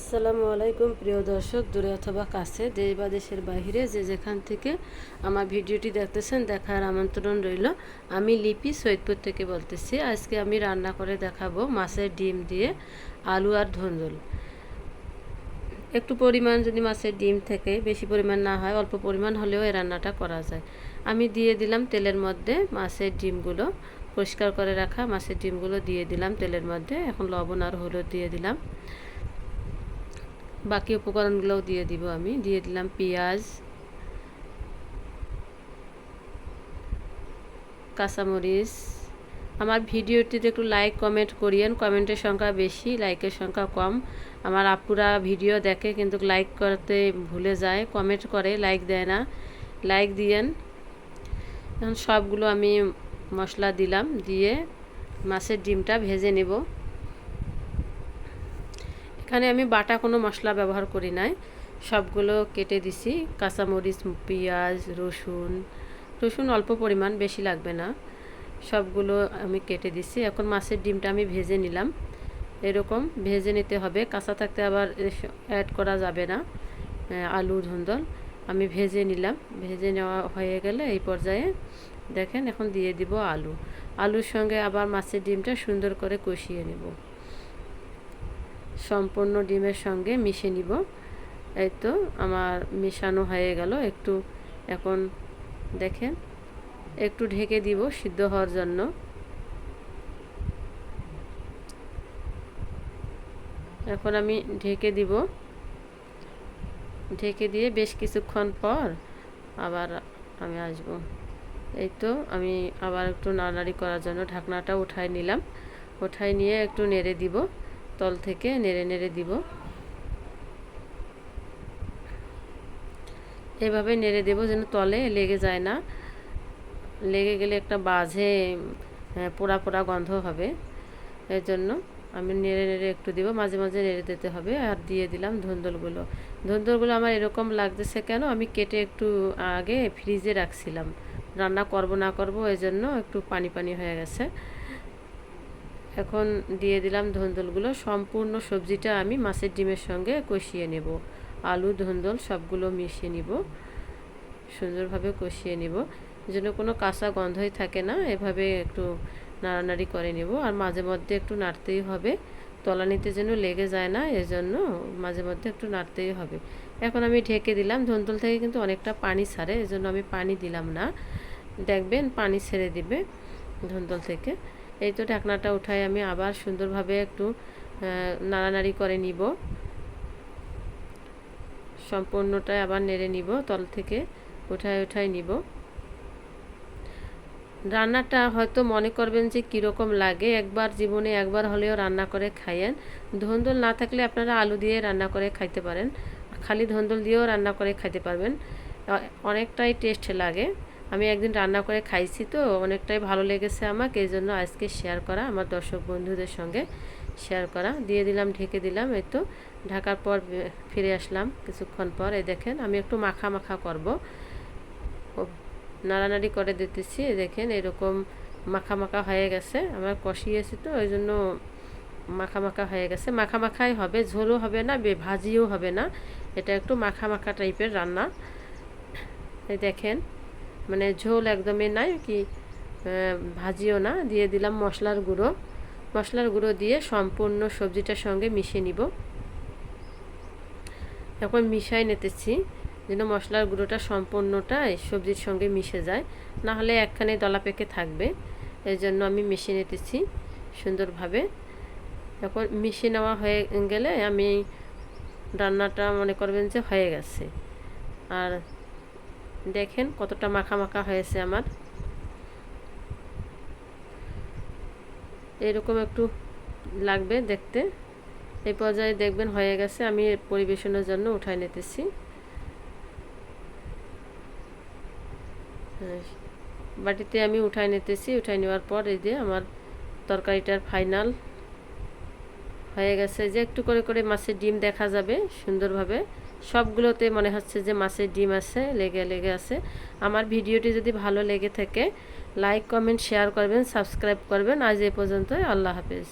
আসসালামু আলাইকুম প্রিয় দর্শক, দূরে অথবা কাছে, দেশ বা দেশের বাইরে যে যেখান থেকে আমার ভিডিওটি দেখতেছেন দেখার আমন্ত্রণ রইল। আমি লিপি সৈয়দপুর থেকে বলতেছি। আজকে আমি রান্না করে দেখাবো মাছের ডিম দিয়ে আলু আর ধুন্দুল। একটু পরিমাণ যদি মাছের ডিম থেকে বেশি পরিমাণ না হয়, অল্প পরিমাণ হলেও এই রান্নাটা করা যায়। আমি দিয়ে দিলাম তেলের মধ্যে মাছের ডিমগুলো, পরিষ্কার করে রাখা মাছের ডিমগুলো দিয়ে দিলাম তেলের মধ্যে। এখন লবণ আর হলুদ দিয়ে দিলাম, বাকি উপকরণগুলোও দিয়ে দিব। আমি দিয়ে দিলাম পেঁয়াজ, কাঁচামরিচ। আমার ভিডিওটিতে একটু লাইক কমেন্ট করিয়েন, কমেন্টের সংখ্যা বেশি, লাইকের সংখ্যা কম। আমার আপুরা ভিডিও দেখে কিন্তু লাইক করতে ভুলে যায়, কমেন্ট করে লাইক দেয় না, লাইক দিয়েন। এখন সবগুলো আমি মশলা দিলাম, দিয়ে মাছের ডিমটা ভেজে নেব। এখানে আমি বাটা কোনো মশলা ব্যবহার করি নাই, সবগুলো কেটে দিছি। কাঁচামরিচ, পেঁয়াজ, রসুন অল্প পরিমাণ, বেশি লাগবে না, সবগুলো আমি কেটে দিছি। এখন মাছের ডিমটা আমি ভেজে নিলাম। এরকম ভেজে নিতে হবে, কাঁচা থাকতে আবার অ্যাড করা যাবে না। আলু ধুন্দুল আমি ভেজে নিলাম। ভেজে নেওয়া হয়ে গেলে এই পর্যায়ে দেখেন এখন দিয়ে দিব আলুর সঙ্গে আবার মাছের ডিমটা সুন্দর করে কষিয়ে নেব, সম্পূর্ণ ডিমের সঙ্গে মিশিয়ে নিব। এই তো আমার মিশানো হয়ে গেল। একটু এখন দেখেন একটু ঢেকে দিব সিদ্ধ হওয়ার জন্য। এখন আমি ঢেকে দিব, ঢেকে দিয়ে বেশ কিছুক্ষণ পর আবার আমি আসব। এই তো আমি আবার একটু নাড়ানাড়ি করার জন্য ঢাকনাটা উঠাই নিলাম। উঠাই নিয়ে একটু নেড়ে দিব, তল থেকে নেড়ে নেড়ে দিব। এভাবে নেড়ে দেব যেন তলে লেগে যায় না, লেগে গেলে একটা বাজে পোড়া পোড়া গন্ধ হবে। এর জন্য আমি নেড়ে নেড়ে একটু দিব, মাঝে মাঝে নেড়ে দিতে হবে। আর দিয়ে দিলাম ধুন্দুলগুলো আমার এরকম লাগতেছে কেন, আমি কেটে একটু আগে ফ্রিজে রাখছিলাম, রান্না করব না করব এই জন্য একটু পানি পানি হয়ে গেছে। এখন দিয়ে দিলাম ধুন্দুলগুলো। সম্পূর্ণ সবজিটা আমি মাছের ডিমের সঙ্গে কষিয়ে নেব, আলু ধুন্দুল সবগুলো মিশিয়ে নিব, সুন্দরভাবে কষিয়ে নিব যেন কোনো কাঁচা গন্ধই থাকে না। এভাবে একটু নাড়ানাড়ি করে নেব, আর মাঝে মধ্যে একটু নাড়তেই হবে, তলানিতে যেন লেগে যায় না, এজন্য মাঝে মধ্যে একটু নাড়তেই হবে। এখন আমি ঢেকে দিলাম। ধুন্দুল থেকে কিন্তু অনেকটা পানি ছাড়ে, এজন্য আমি পানি দিলাম না, দেখবেন পানি ছেড়ে দিবে ধুন্দুল থেকে। এই তো ঢাকনাটা উঠাই আমি আবার সুন্দরভাবে একটু নাড়ানাড়ি করে নিব, সম্পূর্ণটাই আবার নেড়ে নিব, তল থেকে উঠাই নিব। রান্নাটা হয়তো মনে করবেন যে কীরকম লাগে, একবার জীবনে একবার হলেও রান্না করে খাইয়েন। ধুন্দুল না থাকলে আপনারা আলু দিয়ে রান্না করে খাইতে পারেন, খালি ধুন্দুল দিয়েও রান্না করে খাইতে পারবেন, অনেকটাই টেস্ট লাগে। আমি একদিন রান্না করে খাইছি তো অনেকটাই ভালো লেগেছে আমাকে, এই জন্য আজকে শেয়ার করা, আমার দর্শক বন্ধুদের সঙ্গে শেয়ার করা। দিয়ে দিলাম, ঢেকে দিলাম। এই তো ঢাকার পর ফিরে আসলাম কিছুক্ষণ পর। এই দেখেন আমি একটু মাখা মাখা করব, নাড়ানাড়ি করে দিতেছি। দেখেন এরকম মাখা মাখা হয়ে গেছে, আমার কষিয়েছি তো ওই জন্য মাখা মাখা হয়ে গেছে। মাখা মাখাই হবে, ঝোলও হবে না, ভাজিও হবে না, এটা একটু মাখা মাখা টাইপের রান্না। এই দেখেন মানে ঝোল একদমই নাই কি ভাজিও না। দিয়ে দিলাম মশলার গুঁড়ো দিয়ে সম্পূর্ণ সবজিটার সঙ্গে মিশিয়ে নিব। এখন মিশাই নিতেছি যেন মশলার গুঁড়োটা সম্পূর্ণটাই সবজির সঙ্গে মিশে যায়, না হলে একখানে দলা পেকে থাকবে, এই জন্য আমি মিশিয়ে নিতেছি সুন্দরভাবে। এখন মিশিয়ে নেওয়া হয়ে গেলে আমি রান্নাটা মনে করবেন যে হয়ে গেছে। আর দেখেন কতটা মাখা মাখা হয়েছে আমার, এরকম একটু লাগবে দেখতে। এই পর্যায়ে দেখবেন হয়ে গেছে, আমি পরিবেশনের জন্য উঠাই নিতেছি। বাটিতে আমি উঠাই নিতেছি। উঠাই নেওয়ার পর এই যে আমার তরকারিটার ফাইনাল হয়ে গেছে। যে একটু করে করে মাছের ডিম দেখা যাবে সুন্দরভাবে, সবগুলোতে মনে হচ্ছে যে মাছের ডিম আছে, লেগে লেগে আছে। আমার ভিডিওটি যদি ভালো লেগে থাকে লাইক কমেন্ট শেয়ার করবেন, সাবস্ক্রাইব করবেন। আজ এই পর্যন্তই, আল্লাহ হাফেজ।